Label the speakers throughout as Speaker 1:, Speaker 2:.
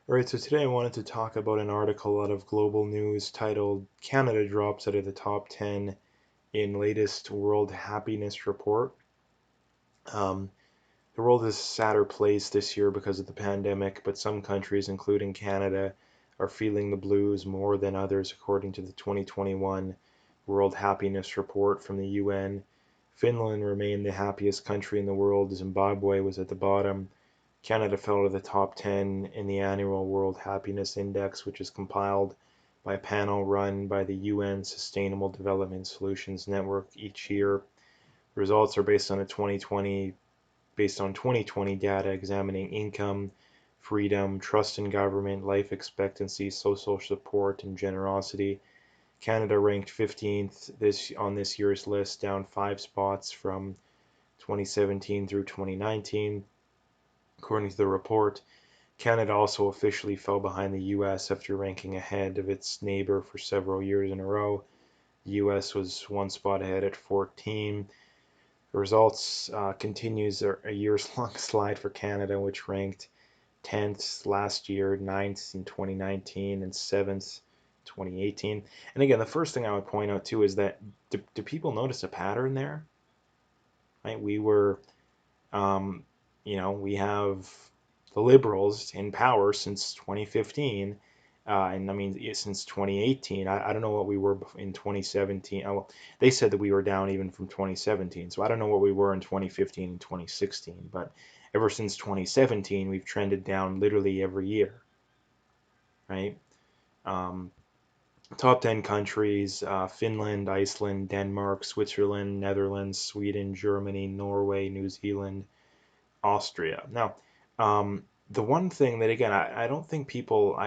Speaker 1: All right, so today I wanted to talk about an article out of Global News titled Canada Drops Out of the Top 10 in Latest World Happiness Report. Um, the world is a sadder place this year because of the pandemic, but some countries, including Canada, are feeling the blues more than others, according to the 2021 World Happiness Report from the UN. Finland remained the happiest country in the world. Zimbabwe was at the bottom. Canada fell to the top 10 in the annual World Happiness Index, which is compiled by a panel run by the UN Sustainable Development Solutions Network each year. The results are based on 2020 data examining income, freedom, trust in government, life expectancy, social support, and generosity. Canada ranked 15th on this year's list, down 5 spots from 2017 through 2019. According to the report, Canada also officially fell behind the US after ranking ahead of its neighbor for several years in a row. The US was 1 spot ahead at 14. The results continues a years-long slide for Canada, which ranked 10th last year, 9th in 2019, and 7th 2018. And again, the first thing I would point out too is that do people notice a pattern there? Right? Um, we have the Liberals in power since 2015, and I mean since 2018. I don't know what we were in 2017. Oh, well, they said that we were down even from 2017, so I don't know what we were in 2015 and 2016. But ever since 2017, we've trended down literally every year, right? Um, Top 10 countries: Finland, Iceland, Denmark, Switzerland, Netherlands, Sweden, Germany, Norway, New Zealand, Austria. Now, the one thing that again I don't think people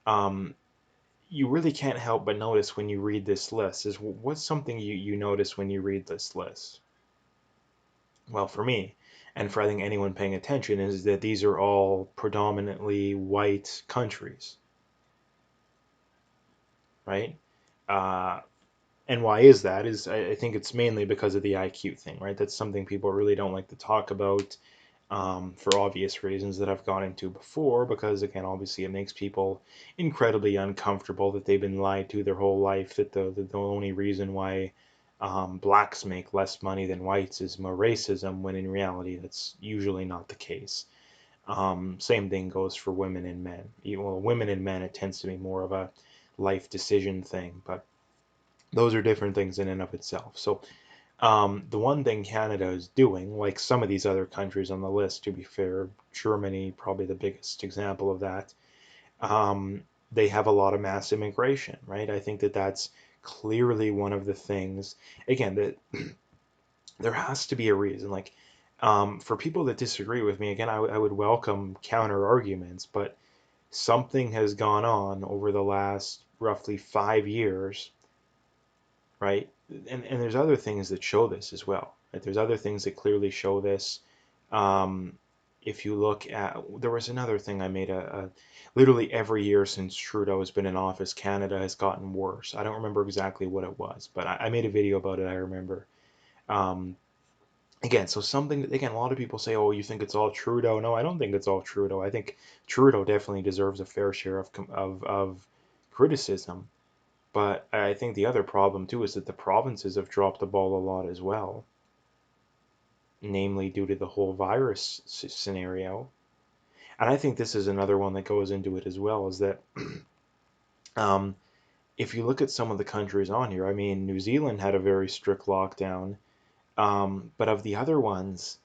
Speaker 1: um, you really can't help but notice when you read this list is what's something you notice when you read this list. Well, for me, and for I think anyone paying attention, is that these are all predominantly white countries, right? Uh, and why is that? Is I think it's mainly because of the IQ thing, right? That's something people really don't like to talk about, for obvious reasons that I've gone into before, because again, obviously it makes people incredibly uncomfortable that they've been lied to their whole life, that the only reason why blacks make less money than whites is more racism, when in reality that's usually not the case. Same thing goes for women and men. Well, women and men, it tends to be more of a life decision thing, but those are different things in and of itself. So the one thing Canada is doing, like some of these other countries on the list, to be fair, Germany probably the biggest example of that, they have a lot of mass immigration, right? I think that that's clearly one of the things, again, that there has to be a reason. Like, for people that disagree with me, again, I would welcome counter arguments, but something has gone on over the last roughly 5 years, right? And there's other things that show this as well. Right? There's other things that clearly show this. Um, if you look at, there was another thing I made literally every year since Trudeau has been in office, Canada has gotten worse. I don't remember exactly what it was, but I made a video about it, I remember. Um, Again, so something that, again, a lot of people say, oh, you think it's all Trudeau. No, I don't think it's all Trudeau. I think Trudeau definitely deserves a fair share of criticism. But I think the other problem too is that the provinces have dropped the ball a lot as well, namely due to the whole virus scenario. And I think this is another one that goes into it as well, is that um, if you look at some of the countries on here, I mean, New Zealand had a very strict lockdown, but of the other ones,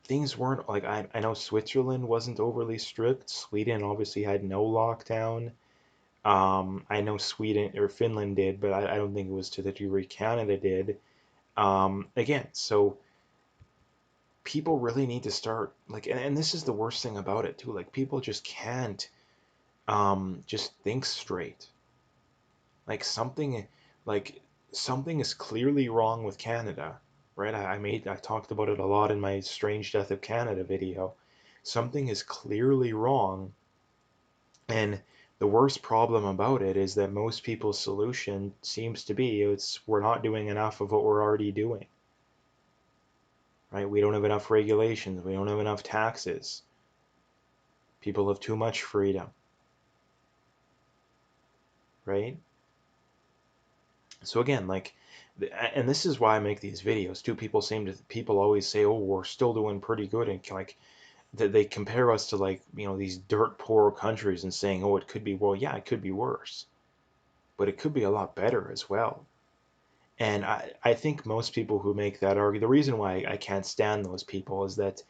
Speaker 1: things weren't like, I know Switzerland wasn't overly strict. Sweden obviously had no lockdown. I know Sweden or Finland did, but I don't think it was to the degree Canada did. Again, so people really need to start like, and this is the worst thing about it too. Like people just can't just think straight. Like like something is clearly wrong with Canada, right? I talked about it a lot in my Strange Death of Canada video. Something is clearly wrong, and the worst problem about it is that most people's solution seems to be it's we're not doing enough of what we're already doing, right? We don't have enough regulations, we don't have enough taxes. People have too much freedom, right? So again, like, and this is why I make these videos too. People always say, "Oh, we're still doing pretty good," and like that they compare us to, like, these dirt poor countries and saying, "Oh, it could be, well, yeah, it could be worse, but it could be a lot better as well." And I think most people who make that argument, the reason why I can't stand those people is that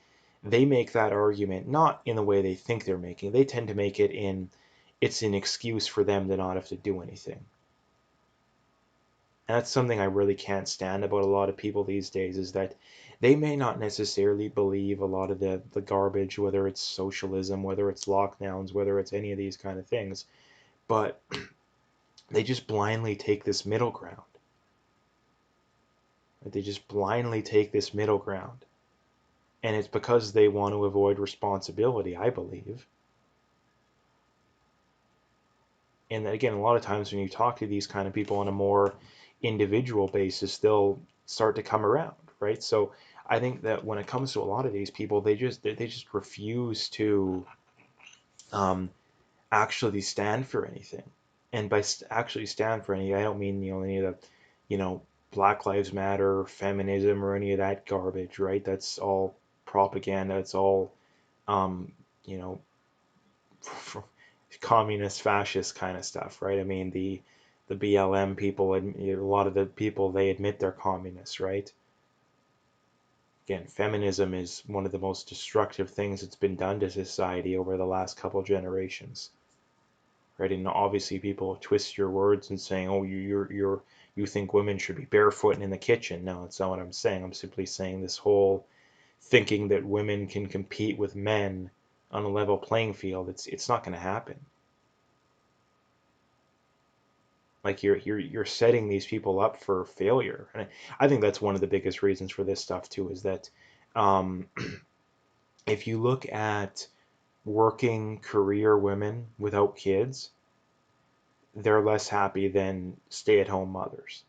Speaker 1: they make that argument not in the way they think they're making. They tend to make it in, it's an excuse for them to not have to do anything. And that's something I really can't stand about a lot of people these days, is that they may not necessarily believe a lot of the garbage, whether it's socialism, whether it's lockdowns, whether it's any of these kind of things, but they just blindly take this middle ground. They just blindly take this middle ground. And it's because they want to avoid responsibility, I believe. And again, a lot of times when you talk to these kind of people on a more individual basis, they'll start to come around, right? So I think that when it comes to a lot of these people, they just refuse to um, actually stand for anything. And by actually stand for any, I don't mean any of the, you know, Black Lives Matter, feminism, or any of that garbage, right? That's all propaganda. It's all um, you know, communist, fascist kind of stuff, right? I mean, the BLM people, and a lot of the people, they admit they're communists, right? Again, feminism is one of the most destructive things that's been done to society over the last couple generations, right? And obviously, people twist your words and saying, "Oh, you think women should be barefoot in the kitchen." No, that's not what I'm saying. I'm simply saying this whole thinking that women can compete with men on a level playing field, it's not going to happen. Like, you're setting these people up for failure. And I think that's one of the biggest reasons for this stuff too, is that um, if you look at working career women without kids, they're less happy than stay-at-home mothers.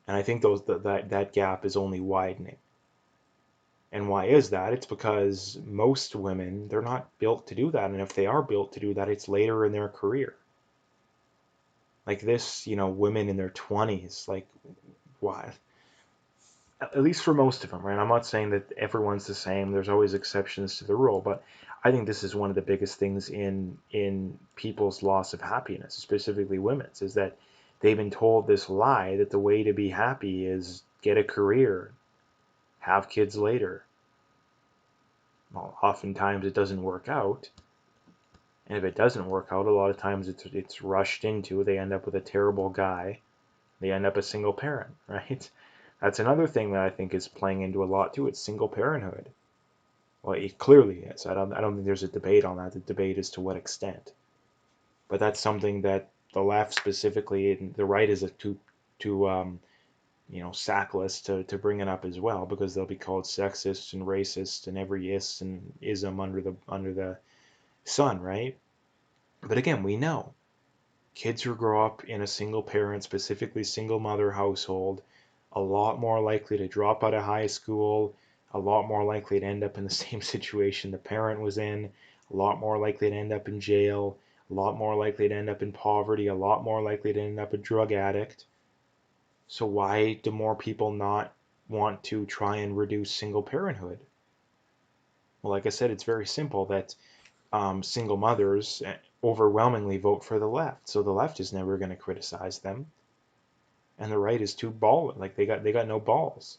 Speaker 1: And I think that gap is only widening. And why is that? It's because most women, they're not built to do that. And if they are built to do that, it's later in their career. Like this, women in their 20s, like, why? At least for most of them, right? I'm not saying that everyone's the same. There's always exceptions to the rule, but I think this is one of the biggest things in people's loss of happiness, specifically women's, is that they've been told this lie that the way to be happy is get a career, have kids later. Well, oftentimes it doesn't work out, and if it doesn't work out, a lot of times it's rushed into. They end up with a terrible guy. They end up a single parent, right? That's another thing that I think is playing into a lot too. It's single parenthood. Well, it clearly is. I don't think there's a debate on that. The debate is to what extent. But that's something that the left specifically, and the right is too sackless to bring it up as well, because they'll be called sexist and racist and every is and ism under the sun, right? But again, we know kids who grow up in a single parent, specifically single mother household, a lot more likely to drop out of high school, a lot more likely to end up in the same situation the parent was in, a lot more likely to end up in jail, a lot more likely to end up in poverty, a lot more likely to end up a drug addict. So why do more people not want to try and reduce single parenthood? Well, like I said, it's very simple that single mothers overwhelmingly vote for the left. So the left is never going to criticize them, and the right is too ball like they got no balls,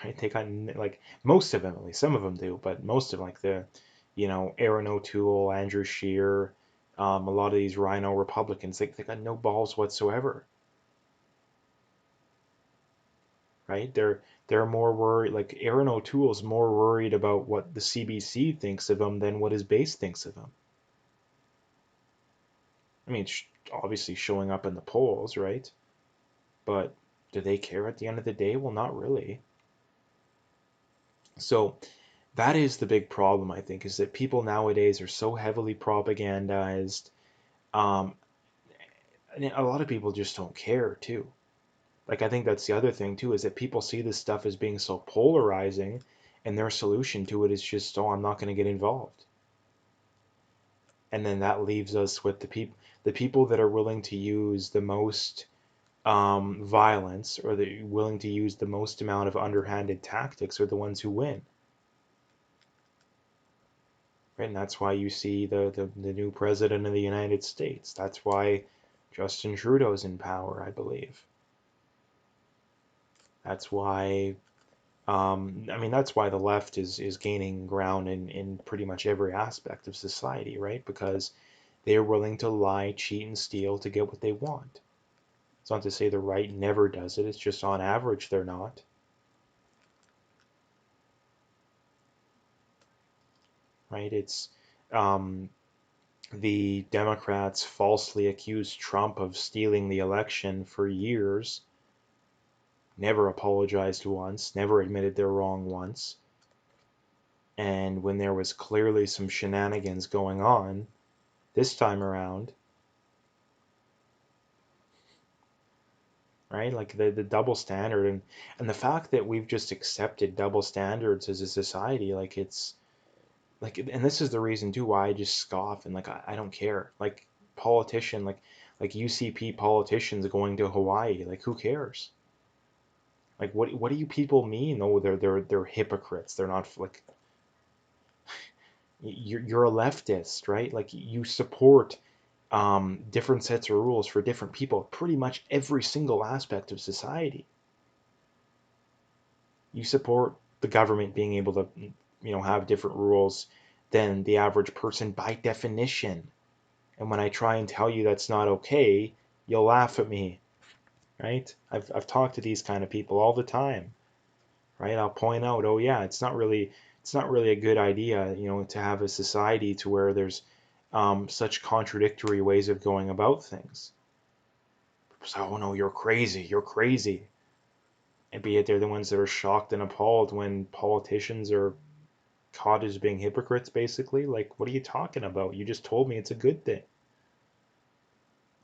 Speaker 1: right? They got, like, most of them, at least some of them do, but most of them, like Aaron O'Toole, Andrew Scheer, a lot of these Rhino Republicans, they got no balls whatsoever, right? They're more worried. Like, Aaron O'Toole's more worried about what the CBC thinks of him than what his base thinks of him. I mean, obviously showing up in the polls, right? But do they care at the end of the day? Well, not really. So that is the big problem, I think, is that people nowadays are so heavily propagandized. Um, and a lot of people just don't care, too. Like, I think that's the other thing, too, is that people see this stuff as being so polarizing, And their solution to it is just, oh, I'm not going to get involved. And then that leaves us with the people that are willing to use the most violence, or they're willing to use the most amount of underhanded tactics, are the ones who win. Right? And that's why you see the new president of the United States. That's why Justin Trudeau's in power, I believe. That's why, I mean, that's why the left is gaining ground in pretty much every aspect of society, right? Because they're willing to lie, cheat, and steal to get what they want. It's not to say the right never does it, it's just on average they're not. Right? It's um, the Democrats falsely accused Trump of stealing the election for years, never apologized once, never admitted they're wrong once. And when there was clearly some shenanigans going on this time around, right? Like the double standard, and the fact that we've just accepted double standards as a society, like it's like, and this is the reason too why I just scoff and like I don't care. Like politician, like UCP politicians going to Hawaii, like who cares? Like what do you people mean? Oh, they're hypocrites. They're not like you're a leftist, right? Like you support different sets of rules for different people, pretty much every single aspect of society. You support the government being able to, have different rules than the average person by definition. And when I try and tell you that's not okay, you'll laugh at me, right? I've talked to these kind of people all the time, right? I'll point out, oh yeah, it's not really a good idea, to have a society to where there's such contradictory ways of going about things. So, oh no, you're crazy, you're crazy. And be it they're the ones that are shocked and appalled when politicians are caught as being hypocrites, basically. Like, what are you talking about? You just told me it's a good thing.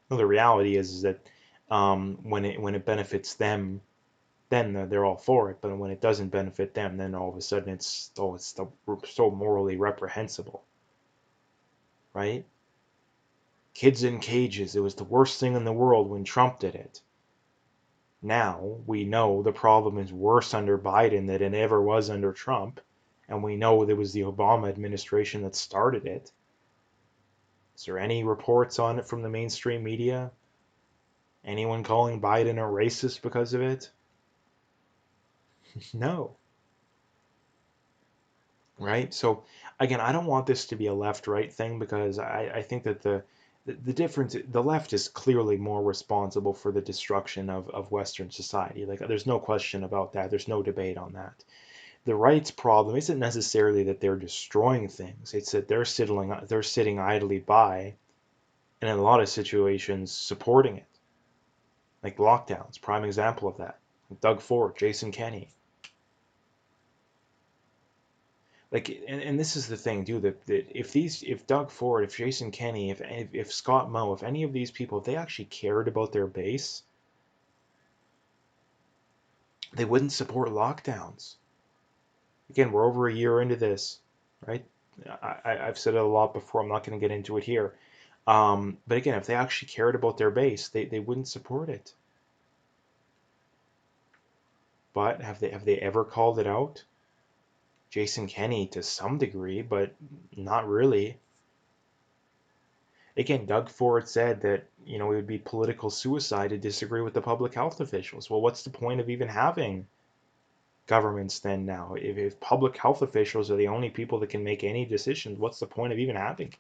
Speaker 1: Well, the reality is that when it benefits them, then they're all for it. But when it doesn't benefit them, then all of a sudden it's so morally reprehensible, right? Kids in cages. It was the worst thing in the world when Trump did it. Now we know the problem is worse under Biden than it ever was under Trump, and we know it was the Obama administration that started it. Is there any reports on it from the mainstream media? Anyone calling Biden a racist because of it? No. Right? So again, I don't want this to be a left-right thing because I think that the difference, the left is clearly more responsible for the destruction of Western society. Like there's no question about that. There's no debate on that. The right's problem isn't necessarily that they're destroying things. It's that they're sitting idly by, and in a lot of situations supporting it. Like lockdowns, prime example of that. Doug Ford, Jason Kenney. Like, and this is the thing too, that if Doug Ford, if Jason Kenney, if Scott Moe, if any of these people, if they actually cared about their base, they wouldn't support lockdowns. Again, we're over a year into this, right? I've said it a lot before. I'm not going to get into it here. But again, if they actually cared about their base, they wouldn't support it. But have they ever called it out? Jason Kenney to some degree, but not really. Again, Doug Ford said that, it would be political suicide to disagree with the public health officials. Well, what's the point of even having governments then now? If public health officials are the only people that can make any decisions, what's the point of even having?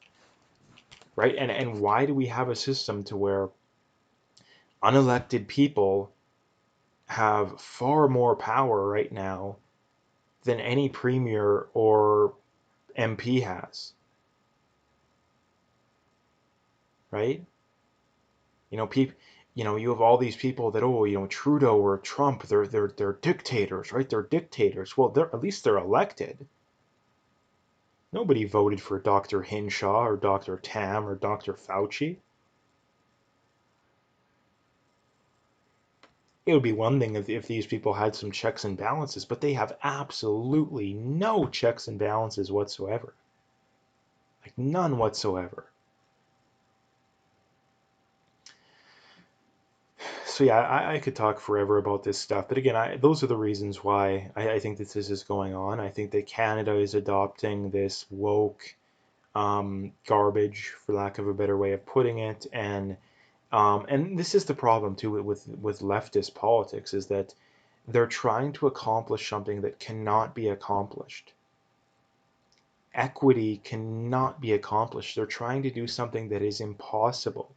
Speaker 1: Right? And why do we have a system to where unelected people have far more power right now than any premier or MP has? Right? People, you have all these people that, oh, Trudeau or Trump, they're dictators, right? They're dictators. Well, at least they're elected. Nobody voted for Dr. Hinshaw or Dr. Tam or Dr. Fauci. It would be one thing if these people had some checks and balances, but they have absolutely no checks and balances whatsoever. Like none whatsoever. So yeah, I could talk forever about this stuff, but again, those are the reasons why I think that this is going on. I think that Canada is adopting this woke garbage, for lack of a better way of putting it, and this is the problem too with leftist politics is that they're trying to accomplish something that cannot be accomplished. Equity cannot be accomplished. They're trying to do something that is impossible.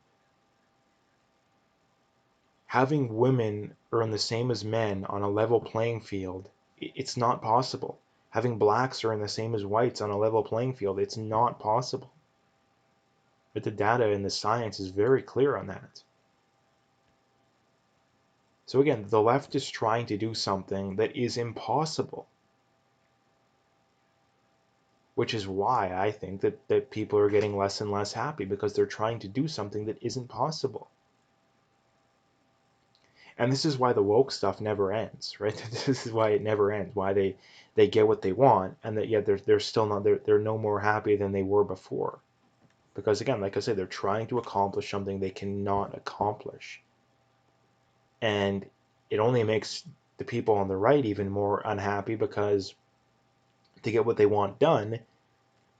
Speaker 1: Having women earn the same as men on a level playing field, it's not possible. Having blacks earn the same as whites on a level playing field, it's not possible. But the data and the science is very clear on that. So again, the left is trying to do something that is impossible, which is why I think that people are getting less and less happy because they're trying to do something that isn't possible. And this is why the woke stuff never ends, right? This is why it never ends. Why they get what they want, and that yet they're still not they're no more happy than they were before. Because again, like I said, they're trying to accomplish something they cannot accomplish, and it only makes the people on the right even more unhappy because to get what they want done,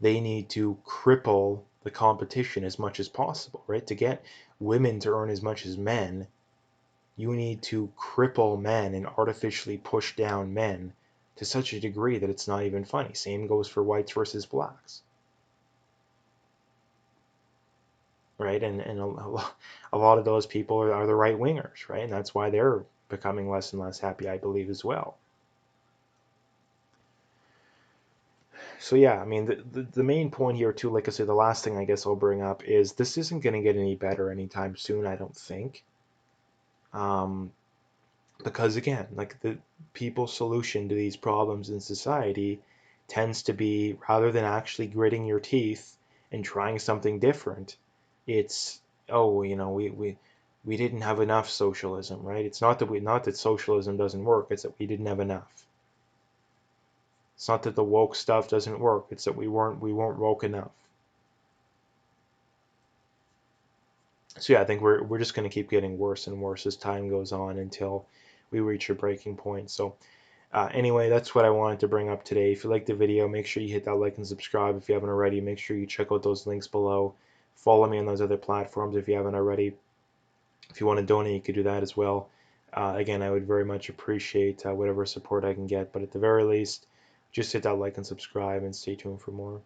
Speaker 1: they need to cripple the competition as much as possible, right? To get women to earn as much as men, you need to cripple men and artificially push down men to such a degree that it's not even funny. Same goes for whites versus blacks, right? And a lot of those people are the right wingers, right? And that's why they're becoming less and less happy, I believe, as well. So yeah, I mean, the main point here too, like I said, the last thing I guess I'll bring up is this isn't going to get any better anytime soon, I don't think. Um, because again, like the people's solution to these problems in society tends to be rather than actually gritting your teeth and trying something different, it's oh, we didn't have enough socialism, right? It's not that socialism doesn't work, it's that we didn't have enough. It's not that the woke stuff doesn't work, it's that we weren't woke enough. So yeah, I think we're just going to keep getting worse and worse as time goes on until we reach a breaking point. So anyway, that's what I wanted to bring up today. If you liked the video, make sure you hit that like and subscribe. If you haven't already, make sure you check out those links below. Follow me on those other platforms if you haven't already. If you want to donate, you could do that as well. Again, I would very much appreciate whatever support I can get. But at the very least, just hit that like and subscribe and stay tuned for more.